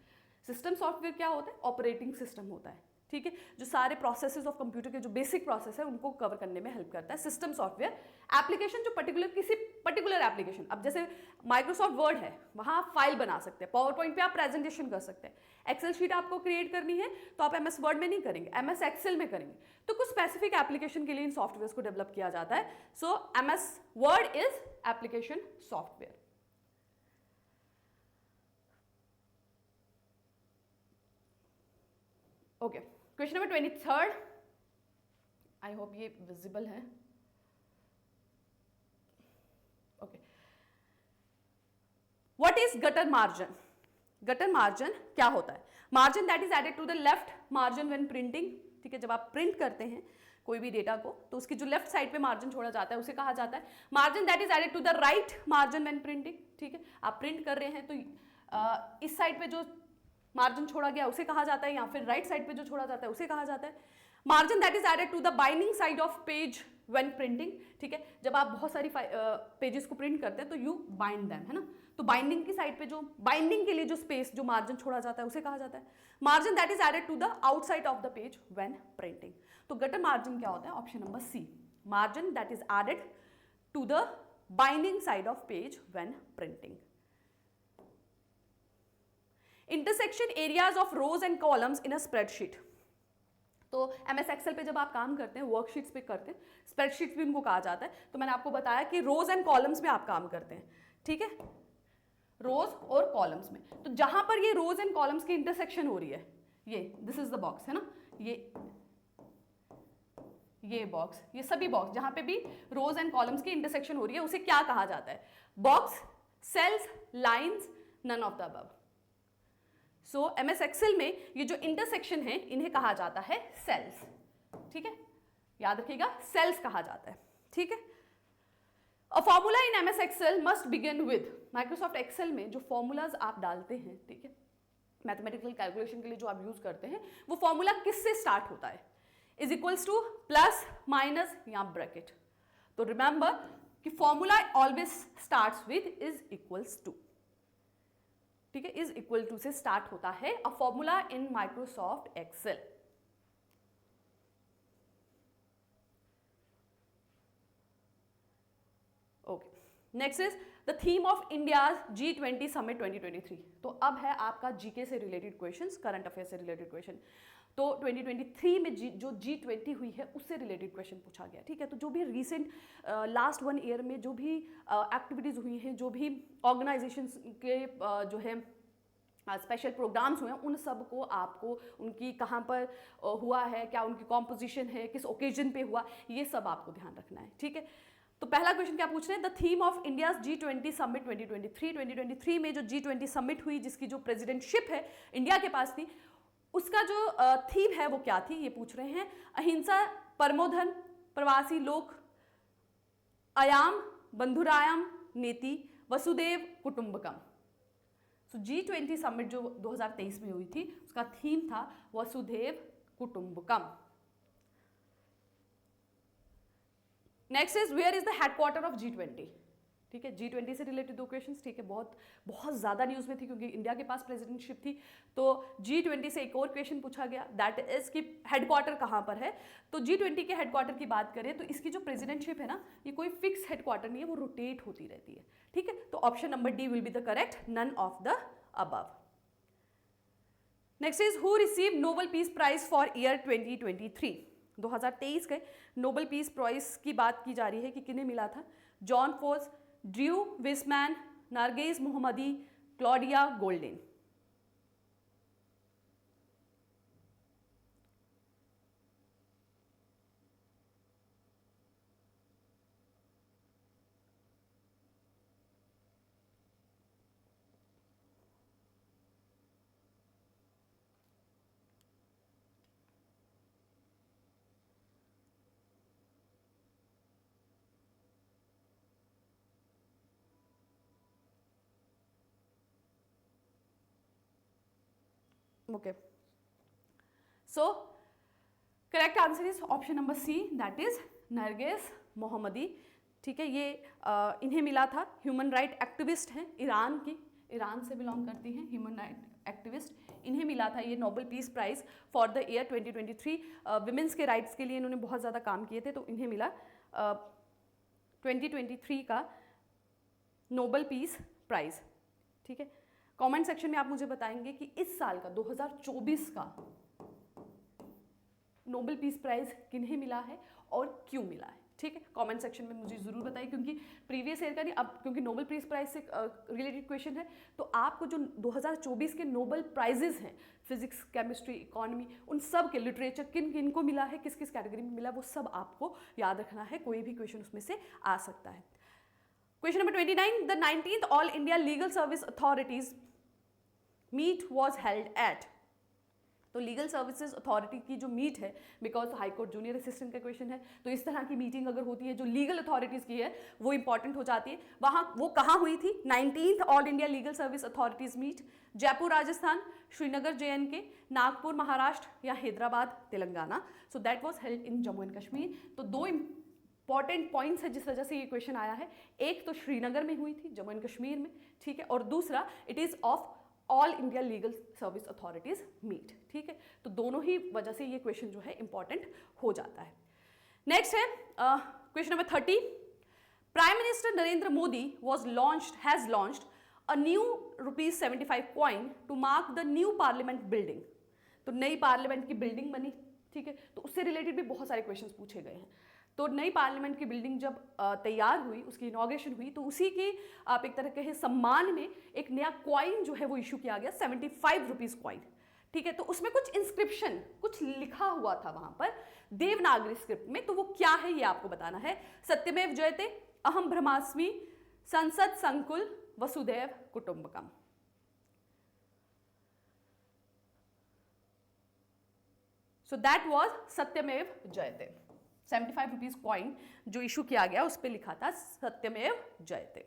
System software क्या होता है? ऑपरेटिंग सिस्टम होता है। ठीक है, जो सारे प्रोसेसेस ऑफ कंप्यूटर के जो बेसिक प्रोसेस है उनको कवर करने में हेल्प करता है। सिस्टम सॉफ्टवेयर, एप्लीकेशन जो किसी पर्टिकुलर एप्लीकेशन, अब जैसे माइक्रोसॉफ्ट वर्ड है वहां आप फाइल बना सकते हैं, पावर पॉइंट पे आप प्रेजेंटेशन कर सकते हैं, एक्सेल शीट आपको क्रिएट करनी है तो आप MS वर्ड में नहीं करेंगे, MS एक्सेल में करेंगे। तो कुछ स्पेसिफिक एप्लीकेशन के लिए इन सॉफ्टवेयर को डेवलप किया जाता है। So MS Word is application software. Okay, question number 23, I hope ये विजिबल है। Okay, what is gutter margin? Gutter margin क्या होता है? Margin that is added to the left margin when printing. ठीक है, जब आप प्रिंट करते हैं कोई भी डेटा को, तो उसकी जो लेफ्ट साइड पे मार्जिन छोड़ा जाता है उसे कहा जाता है margin that is added to the right margin when printing. ठीक है, आप प्रिंट कर रहे हैं तो इस साइड पे जो मार्जिन छोड़ा गया उसे कहा जाता है, या फिर राइट साइड पे जो छोड़ा जाता है उसे कहा जाता है margin that is added to the binding side of page when printing. ठीक है, जब आप बहुत सारी पेजेस को प्रिंट करते हैं तो यू बाइंड देम, है ना, तो बाइंडिंग की साइड पे जो बाइंडिंग के लिए जो स्पेस जो मार्जिन छोड़ा जाता है उसे कहा जाता है margin that is added to the outside of the page when printing. तो गटर मार्जिन क्या होता है? Option number C, margin that is added to the binding side of page when printing. Intersection areas of rows and columns in a spreadsheet. तो MS Excel पे जब आप काम करते हैं, वर्कशीट्स पे करते हैं, स्प्रेडशीट्स भी उनको कहा जाता है, तो मैंने आपको बताया कि रोज एंड कॉलम्स में आप काम करते हैं। ठीक है, रोज और कॉलम्स में, तो जहां पर ये रोज एंड कॉलम्स की इंटरसेक्शन हो रही है, ये दिस इज द बॉक्स, है ना, ये बॉक्स, ये सभी बॉक्स जहां पे भी रोज एंड कॉलम्स की इंटरसेक्शन हो रही है उसे क्या कहा जाता है? Box, cells, lines, none of the above. So MS Excel में ये जो इंटरसेक्शन है इन्हें कहा जाता है सेल्स। ठीक है, याद रखिएगा, सेल्स कहा जाता है। ठीक है, a formula in MS Excel must begin with, Microsoft Excel में जो फॉर्मूलाज आप डालते हैं, ठीक है, मैथमेटिकल कैलकुलेशन के लिए जो आप यूज करते हैं, वो फॉर्मूला किससे स्टार्ट होता है? Is equals to, plus, minus या ब्रैकेट। तो रिमेंबर कि formula always starts with is equals to. ठीक है, इज इक्वल टू से स्टार्ट होता है a formula in Microsoft Excel. Okay, next is the theme of India's G20 summit 2023। तो अब है आपका जीके से रिलेटेड क्वेश्चंस, करंट अफेयर से रिलेटेड क्वेश्चन। तो 2023 में जो G20 हुई है उससे रिलेटेड क्वेश्चन पूछा गया। ठीक है, तो जो भी रिसेंट लास्ट 1 ईयर में जो भी एक्टिविटीज़ हुई हैं, जो भी ऑर्गेनाइजेशंस के जो है स्पेशल प्रोग्राम्स हुए हैं, उन सब को आपको उनकी कहाँ पर हुआ है, क्या उनकी कॉम्पोजिशन है, किस ओकेजन पे हुआ, ये सब आपको ध्यान रखना है। ठीक है, तो पहला क्वेश्चन क्या पूछ रहे हैं? The theme of India's G20 summit 2023 में जो G20 समिट हुई, जिसकी जो प्रेसिडेंटशिप है इंडिया के पास थी, उसका जो थीम है वो क्या थी, ये पूछ रहे हैं। अहिंसा, परमोधन, प्रवासी लोक अयाम, बंधुरायाम नीति, वसुदेव कुटुंबकम। सो G20 समिट जो 2023 में हुई थी उसका थीम था वसुधैव कुटुंबकम। Next is where is the headquarter of G20। ठीक है, G20 से रिलेटेड 2 क्वेश्चंस। ठीक है, बहुत ज़्यादा न्यूज़ में थी क्योंकि इंडिया के पास प्रेसिडेंटशिप थी। तो G20 से एक और क्वेश्चन पूछा गया, दैट इज कि हेडक्वार्टर कहाँ पर है। तो G20 के हेडक्वार्टर की बात करें तो इसकी जो प्रेसिडेंटशिप है ना, ये कोई फिक्स हेडक्वार्टर नहीं है, वो रोटेट होती रहती है। ठीक है, तो option number D will be the correct, none of the above. Next is who receive Nobel peace prize for year 2023। 2023 के नोबेल पीस प्राइज की बात की जा रही है कि किन्हें मिला था? Jon Fosse, Drew Weissman, Narges Mohammadi, Claudia Goldin. Okay, so correct answer is option number C, that is Narges Mohammadi. ठीक है, ये इन्हें मिला था, ह्यूमन राइट एक्टिविस्ट हैं ईरान की, ईरान से बिलोंग करती हैं, ह्यूमन राइट एक्टिविस्ट, इन्हें मिला था ये Nobel peace prize for the year 2023। Women's के राइट्स के लिए इन्होंने बहुत ज़्यादा काम किए थे, तो इन्हें मिला 2023 का नोबेल पीस प्राइज। ठीक है, कमेंट सेक्शन में आप मुझे बताएंगे कि इस साल का 2024 का नोबेल पीस प्राइज किन्हें मिला है और क्यों मिला है। ठीक है, कमेंट सेक्शन में मुझे ज़रूर बताइए, क्योंकि प्रीवियस ईयर का नहीं, अब क्योंकि नोबेल पीस प्राइज से रिलेटेड क्वेश्चन है, तो आपको जो 2024 के नोबेल प्राइजेस हैं, फिजिक्स, केमिस्ट्री, इकोनॉमी, उन सब के, लिटरेचर किन किन को मिला है, किस किस कैटेगरी में मिला, वो सब आपको याद रखना है, कोई भी क्वेश्चन उसमें से आ सकता है। Question number 29, the 19th all India legal service authorities meet was held at. तो लीगल सर्विसेज अथॉरिटी की जो मीट है, because high court junior assistant का क्वेश्चन है, तो इस तरह की मीटिंग अगर होती है जो लीगल अथॉरिटीज़ की है वो इंपॉर्टेंट हो जाती है। वहाँ वो कहाँ हुई थी? 19th all India legal service authorities meet, Jaipur Rajasthan, Srinagar JNK, Nagpur Maharashtra या Hyderabad Telangana. So that was held in Jammu and Kashmir. तो दो इंपॉर्टेंट पॉइंट्स है जिस वजह से ये क्वेश्चन आया है, एक तो श्रीनगर में हुई थी, जम्मू एंड कश्मीर में, ठीक है, और दूसरा it is of all India legal service authorities meet, ठीक है। तो दोनों ही वजह से ये क्वेश्चन जो है इंपॉर्टेंट हो जाता है। नेक्स्ट है question number 30। Prime minister Narendra Modi has launched a new ₹75 coin to mark the new parliament building. तो नई पार्लियामेंट की बिल्डिंग बनी, ठीक है, तो उससे रिलेटेड भी बहुत सारे क्वेश्चंस पूछे गए हैं। तो नई पार्लियामेंट की बिल्डिंग जब तैयार हुई, उसकी इनॉग्रेशन हुई, तो उसी की आप एक तरह के सम्मान में एक नया कॉइन जो है वो इशू किया गया, ₹75 कॉइन, ठीक है। तो उसमें कुछ इंस्क्रिप्शन, कुछ लिखा हुआ था वहां पर देवनागरी स्क्रिप्ट में, तो वो क्या है ये आपको बताना है। सत्यमेव जयते, अहम ब्रह्मास्मि, संसद संकुल, वसुधैव कुटुंबकम। सो दैट वॉज सत्यमेव जयते। ₹75 कॉइन जो इशू किया गया उस पर लिखा था सत्यमेव जयते।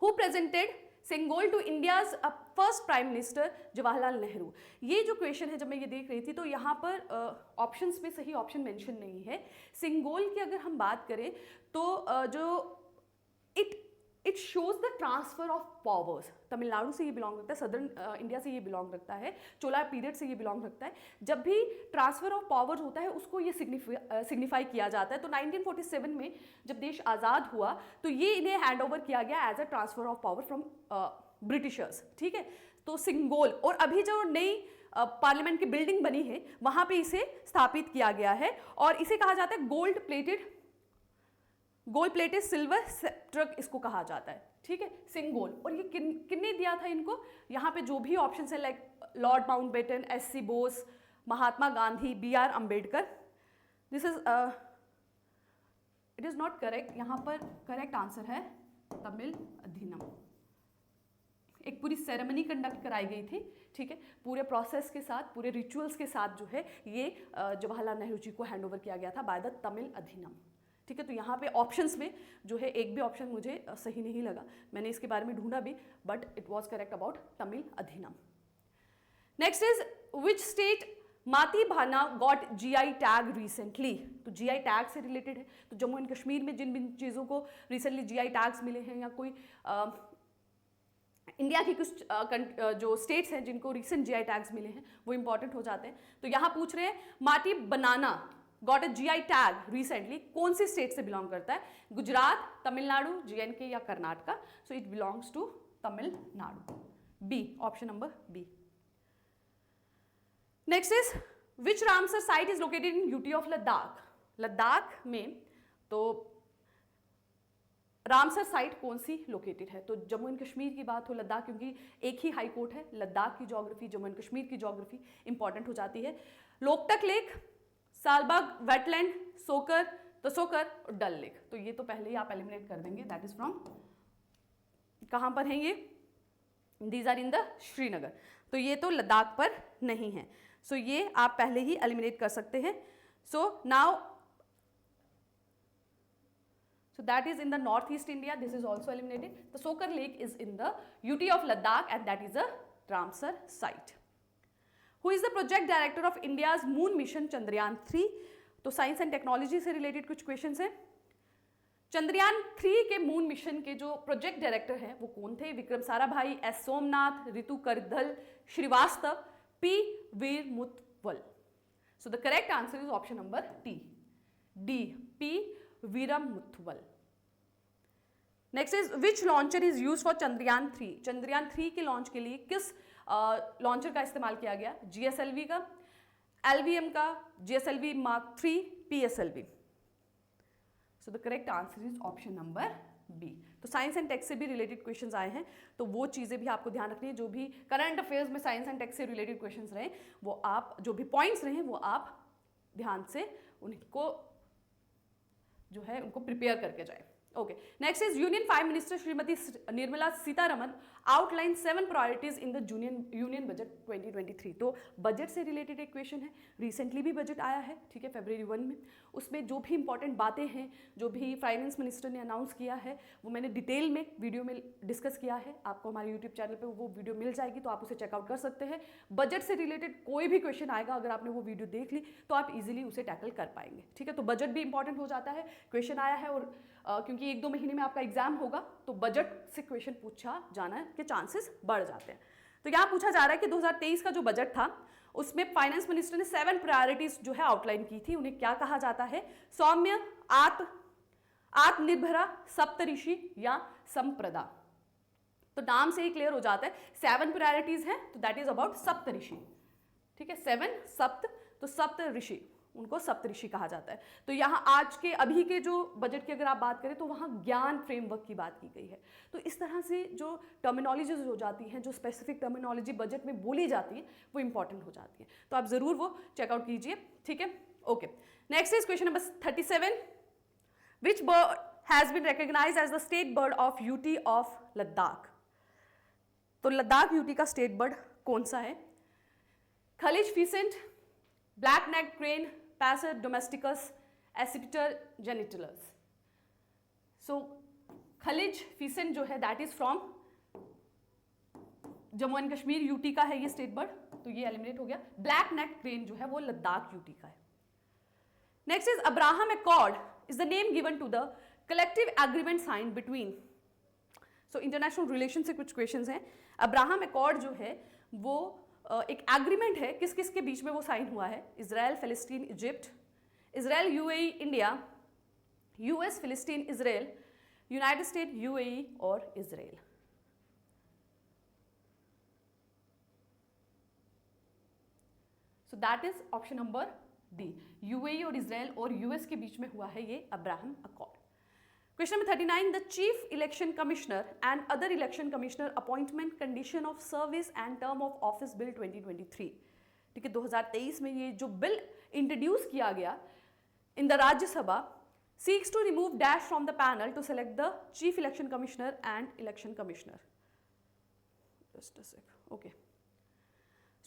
Who presented Sengol to India's first prime minister? Jawaharlal Nehru. ये जो क्वेश्चन है जब मैं ये देख रही थी तो यहाँ पर ऑप्शंस में सही ऑप्शन मेंशन नहीं है। सिंगोल की अगर हम बात करें तो जो it shows the transfer of powers, Tamil Nadu से ये बिलोंग रखता है, सदर्न इंडिया से ये बिलोंग रखता है, चोला पीरियड से ये बिलोंग रखता है। जब भी ट्रांसफर ऑफ पावर्स होता है उसको ये सिग्निफाई किया जाता है। तो 1947 में जब देश आज़ाद हुआ तो ये इन्हें हैंड ओवर किया गया as a transfer of power from Britishers, ठीक है। तो सिंगोल, और अभी जो नई पार्लियामेंट की बिल्डिंग बनी है वहाँ पे इसे स्थापित किया गया है और इसे कहा जाता है गोल्ड प्लेटेड सिल्वर सेप्टर इसको कहा जाता है, ठीक है, सिंगोल। और ये किन्ने दिया था इनको? यहाँ पे जो भी ऑप्शन है like Lord Mountbatten, SC Bose, Mahatma Gandhi, BR Ambedkar. This is it is not correct, यहाँ पर करेक्ट आंसर है तमिल अधिनियम। एक पूरी सेरेमनी कंडक्ट कराई गई थी, ठीक है, पूरे प्रोसेस के साथ, पूरे रिचुअल्स के साथ जो है ये जवाहरलाल नेहरू जी को हैंड ओवर किया गया था बाय द तमिल अधिनियम, ठीक है। तो यहाँ पे ऑप्शंस में जो है एक भी ऑप्शन मुझे सही नहीं लगा, मैंने इसके बारे में ढूंढा भी, but it was correct about Tamil अधिनियम। नेक्स्ट इज विच स्टेट माती भाना गॉट GI टैग रिसेंटली? तो GI टैग से रिलेटेड है। तो जम्मू एंड कश्मीर में जिन चीज़ों को रिसेंटली GI टैग्स मिले हैं या कोई इंडिया की कुछ जो स्टेट्स हैं जिनको रिसेंट GI टैग्स मिले हैं वो इंपॉर्टेंट हो जाते हैं। तो यहाँ पूछ रहे हैं Mati banana got a GI tag recently, कौन सी स्टेट से बिलोंग करता है? गुजरात, तमिलनाडु, JNK या Karnataka? So it belongs to Tamil Nadu, B, option number B। Next is which Ramsar site is located in UT of Ladakh? Ladakh में तो रामसर साइट कौन सी लोकेटेड है? तो जम्मू एंड कश्मीर की बात हो, लद्दाख क्योंकि एक ही हाई कोर्ट है, लद्दाख की ज्योग्राफी, जम्मू एंड कश्मीर की ज्योग्राफी इंपॉर्टेंट हो जाती है। लोकटक लेक, सालबाग वेटलैंड, सोकर, तो सोकर और डल लेक। तो ये तो पहले ही आप एलिमिनेट कर देंगे, दैट इज फ्रॉम कहाँ पर है ये? These are in the Srinagar. तो ये तो लद्दाख पर नहीं है, सो ये आप पहले ही एलिमिनेट कर सकते हैं। So now so that is in the northeast India, this is also eliminated. The Sokar lake is in the UT of Ladakh and that is a Ramsar site. Who is the project director of India's moon mission Chandrayaan 3? तो science and technology से related कुछ questions हैं। चंद्रयान 3 के moon mission के जो project director हैं वो कौन थे? Vikram Sarabhai, S Somanath, Ritu Karidhal Srivastava, P Veeramuthuvel. So the correct answer is option number D, P Veeramuthuvel. Next is which launcher is use for Chandrayaan 3? Chandrayaan 3 के लॉन्च के लिए किस लॉन्चर का इस्तेमाल किया गया? GSLV का, LVM का, GSLV Mark 3, PSLV। So the correct answer is option number B। तो साइंस एंड टेक से भी रिलेटेड क्वेश्चंस आए हैं, तो वो चीज़ें भी आपको ध्यान रखनी है। जो भी करंट अफेयर्स में साइंस एंड टेक से रिलेटेड क्वेश्चंस रहे वो आप, जो भी पॉइंट्स रहे वो आप ध्यान से उनको जो है उनको प्रिपेयर करके जाए। Okay. Next is Union Prime Minister Srimati Nirmala Sitharaman outlined 7 priorities in the Union Budget 2023. तो बजट से रिलेटेड एक क्वेश्चन है, रिसेंटली भी बजट आया है, ठीक है, फरवरी 1 में। उसमें जो भी इंपॉर्टेंट बातें हैं, जो भी फाइनेंस मिनिस्टर ने अनाउंस किया है, वो मैंने डिटेल में वीडियो में डिस्कस किया है। आपको हमारे यूट्यूब चैनल पे वो वीडियो मिल जाएगी, तो आप उसे चेकआउट कर सकते हैं। बजट से रिलेटेड कोई भी क्वेश्चन आएगा, अगर आपने वो वीडियो देख ली तो आप इजीली उसे टैकल कर पाएंगे, ठीक है। तो बजट भी इंपॉर्टेंट हो जाता है, क्वेश्चन आया है, और क्योंकि 1-2 महीने में आपका एग्जाम होगा, तो बजट से क्वेश्चन पूछा जाना के चांसेस बढ़ जाते हैं। तो यहाँ पूछा जा रहा है कि 2023 का जो बजट था, उसमें फाइनेंस मिनिस्टर ने 7 प्रायोरिटीज जो है आउटलाइन की थी। उन्हें क्या कहा जाता है? सौम्य, आत्मनिर्भरा, सप्तऋषि या संप्रदा। तो नाम से ही क्लियर हो जाता है, 7 प्रायोरिटीज हैं, तो दैट इज अबाउट सप्तऋषि, ठीक है। 7 सप्त, तो सप्तऋषि, उनको सप्तऋषि कहा जाता है। तो यहाँ आज के अभी के जो बजट की अगर आप बात करें, तो वहाँ ज्ञान फ्रेमवर्क की बात की गई है। तो इस तरह से जो टर्मिनोलॉजीज हो जाती हैं, जो स्पेसिफिक टर्मिनोलॉजी बजट में बोली जाती है, वो इंपॉर्टेंट हो जाती है। तो आप जरूर वो चेकआउट कीजिए, ठीक है। Okay, next is question number 37। Which bird has been recognised as the state bird of UT of Ladakh? तो लद्दाख यूटी का स्टेट बर्ड कौन सा है? Kalij pheasant, black neck crane, passer domesticus, accipiter gentilis. So kalij pheasant जो है that is from Jammu and Kashmir, UT का है ये स्टेट बर्ड, तो ये एलिमिनेट हो गया। ब्लैक नेक क्रेन जो है वो लद्दाख यूटी का है। Next is Abraham accord is the name given to the collective agreement sign between. So international relation से कुछ क्वेश्चंस हैं। अब्राहम एकॉर्ड जो है वो एक एग्रीमेंट है, किस किस के बीच में वो साइन हुआ है? इजराइल, फिलिस्तीन, Egypt, Israel, UAE, India, US, फिलिस्तीन, इजराइल, यूनाइटेड स्टेट, यूएई और Israel. So that is option number D, UAE और इजराइल और यूएस के बीच में हुआ है ये Abraham accord. Question number 39, the Chief Election Commissioner and other election commissioner appointment condition of service and term of office bill 2023, ठीक है, 2023 में ये जो बिल इंट्रोड्यूस किया गया in the Rajya Sabha, seeks to remove dash from the panel to select the Chief Election Commissioner and Election Commissioner. Just a sec, okay.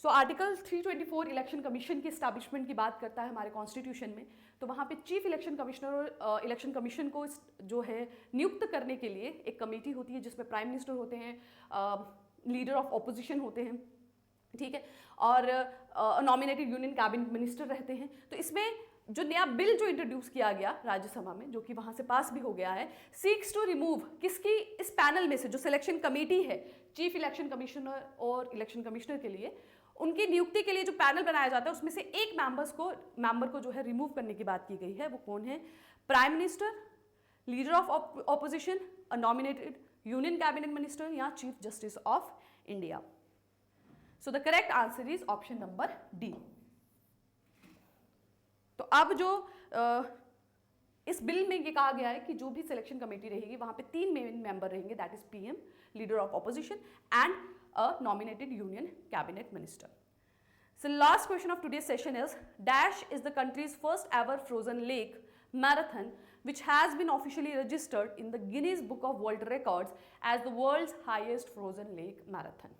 So article 324 election commission की establishment की बात करता है हमारे कॉन्स्टिट्यूशन में। तो वहाँ पे चीफ इलेक्शन कमिश्नर और इलेक्शन कमीशन को जो है नियुक्त करने के लिए एक कमेटी होती है, जिसमें प्राइम मिनिस्टर होते हैं, लीडर ऑफ ऑपोजिशन होते हैं, ठीक है, और नॉमिनेटेड यूनियन कैबिनेट मिनिस्टर रहते हैं। तो इसमें जो नया बिल जो इंट्रोड्यूस किया गया राज्यसभा में, जो कि वहाँ से पास भी हो गया है, सीक्स टू रिमूव किसकी? इस पैनल में से जो सिलेक्शन कमेटी है चीफ इलेक्शन कमिश्नर और इलेक्शन कमिश्नर के लिए, उनकी नियुक्ति के लिए जो पैनल बनाया जाता है उसमें से एक मेंबर को जो है रिमूव करने की बात की गई है। वो कौन है? Prime minister, leader of opposition, a nominated union cabinet minister या chief justice of India. So the correct answer is option number D. तो अब जो इस बिल में ये कहा गया है कि जो भी सिलेक्शन कमेटी रहेगी वहां पे 3 मेन मेंबर रहेंगे, that is PM, leader of opposition and a nominated union cabinet minister. So last question of today's session is, dash is the country's first ever frozen lake marathon which has been officially registered in the Guinness Book of World Records as the world's highest frozen lake marathon.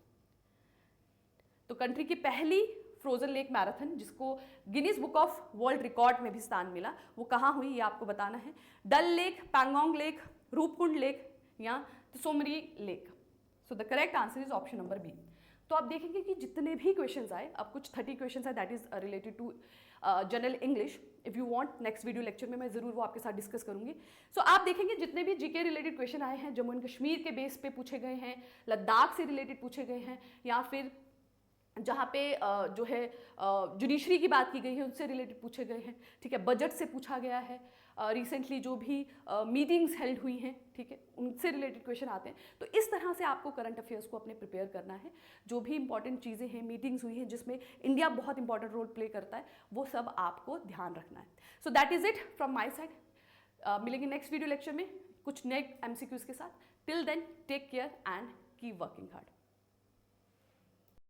तो country की पहली frozen lake marathon जिसको Guinness book of world record में भी स्थान मिला, वो कहाँ हुई ये आपको बताना है। Dal lake, Pangong lake, Roopkund lake या Tsomoriri lake. So the correct answer is option number B. तो आप देखेंगे कि जितने भी क्वेश्चंस आए, अब कुछ 30 क्वेश्चंस है that is related to general English. If you want next video lecture में मैं जरूर वो आपके साथ डिस्कस करूंगी। सो आप देखेंगे जितने भी जीके रिलेटेड क्वेश्चन आए हैं, जम्मू एंड कश्मीर के बेस पे पूछे गए हैं, लद्दाख से रिलेटेड पूछे गए हैं, या फिर जहाँ पे जो है जुडिशरी की बात की गई है उनसे रिलेटेड पूछे गए हैं, ठीक है, बजट से पूछा गया है, रिसेंटली जो भी मीटिंग्स हेल्ड हुई हैं, ठीक है, उनसे रिलेटेड क्वेश्चन आते हैं। तो इस तरह से आपको करंट अफेयर्स को अपने प्रिपेयर करना है। जो भी इंपॉर्टेंट चीज़ें हैं, मीटिंग्स हुई हैं जिसमें इंडिया बहुत इंपॉर्टेंट रोल प्ले करता है, वो सब आपको ध्यान रखना है। So that is it from my side. मिलेंगे नेक्स्ट वीडियो लेक्चर में कुछ नए MCQs के साथ। Till then take care and keep working hard.